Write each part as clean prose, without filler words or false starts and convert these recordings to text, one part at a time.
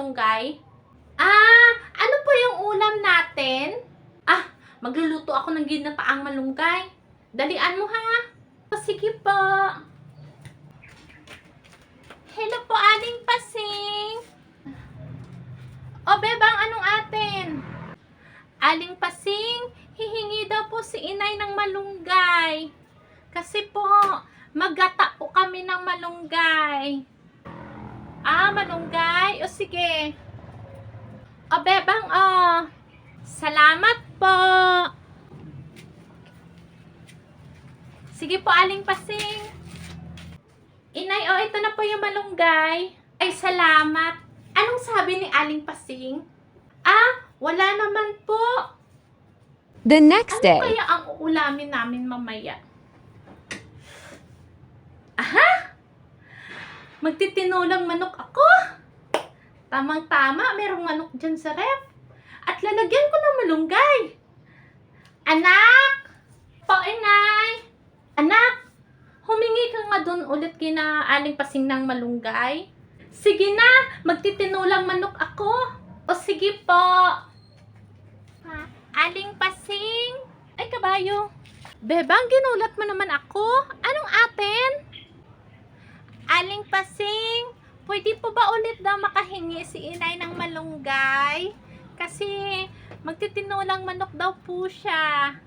malunggay? Ano po yung ulam natin? Magluluto ako ng ginataang malunggay. Dalian mo ha. Sige po. Hello po, Aling Pasing. O, bebang, anong atin? Aling Pasing, hihingi daw po si inay ng malunggay. Kasi po, maggata po kami ng malunggay. Malunggay? O, sige. O, bebang, salamat po. Sige po, Aling Pasing. Inay, ito na po yung malunggay. Ay, salamat. Anong sabi ni Aling Pasing? Wala naman po. The next day. Ano kaya ang uulamin namin mamaya? Magtitinulang manok ako. Tamang-tama, merong manok dyan sa ref. At lalagyan ko ng malunggay. Anak! Po, inay! Anak! Humingi ka nga doon ulit kina Aling Pasing ng malunggay. Sige na, magtitinulang manok ako. O sige po. Aling Pasing? Ay, kabayo. Bebang, ginulat mo naman ako. Anong atin? Aling Pasing, pwede po ba ulit daw makahingi si inay ng malunggay? Kasi magtitinulang manok daw po siya.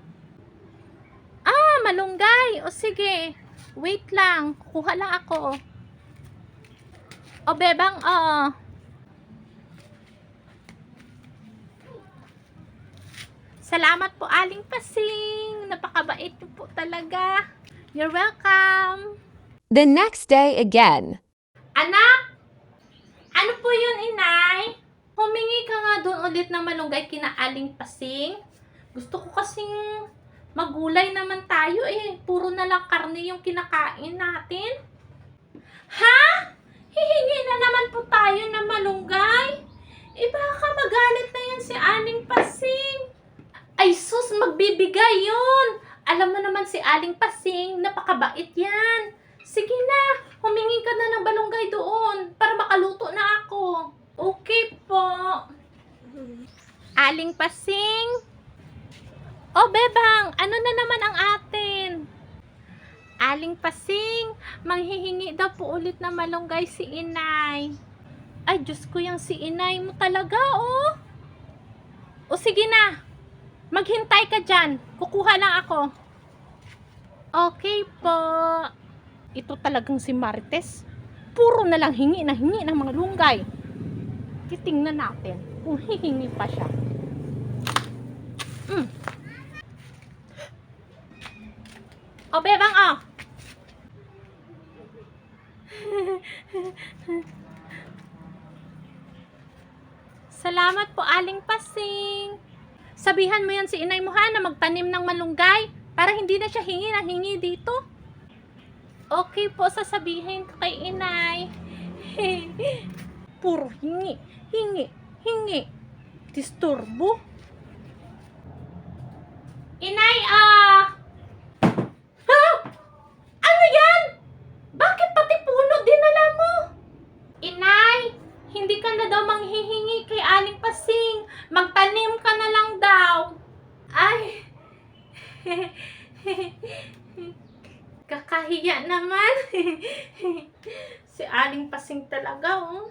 Malunggay. O sige. Wait lang. Kuha lang ako. O, bebang, Salamat po, Aling Pasing. Napakabait niyo po talaga. You're welcome. The next day again. Anak! Ano po yun, inay? Humingi ka nga doon ulit ng malunggay kina Aling Pasing. Gusto ko kasing magulay naman tayo eh. Puro na lang karne yung kinakain natin. Ha? Hihingi na naman po tayo ng malunggay? Baka magalit na yan si Aling Pasing. Ay sus, magbibigay yun. Alam mo naman si Aling Pasing, napakabait yan. Sige na, humingi ka na ng malunggay doon para makaluto na ako. Okay po. Aling Pasing? O, bebang, ano na naman ang atin? Aling Pasing, manghihingi daw po ulit na malunggay si inay. Ay, Diyos ko, yung si inay mo talaga, oh. O, sige na. Maghintay ka dyan. Kukuha lang ako. Okay po. Ito talagang si Marites. Puro na lang hingi ng mga lunggay. Titingnan natin kung hihingi pa siya. O, bebang, Salamat po, Aling Pasing. Sabihan mo yan si inay mo ha na magtanim ng malunggay para hindi na siya hingi dito. Okay po, sasabihin ko kay inay. Puro hingi. Disturbo. Inay, Ano yan? Bakit pati puno dinala mo? Inay, hindi ka na daw manghihingi kay Aling Pasing. Magtanim ka na lang daw. Ay. Kakahiya naman. Si Aling Pasing talaga, oh.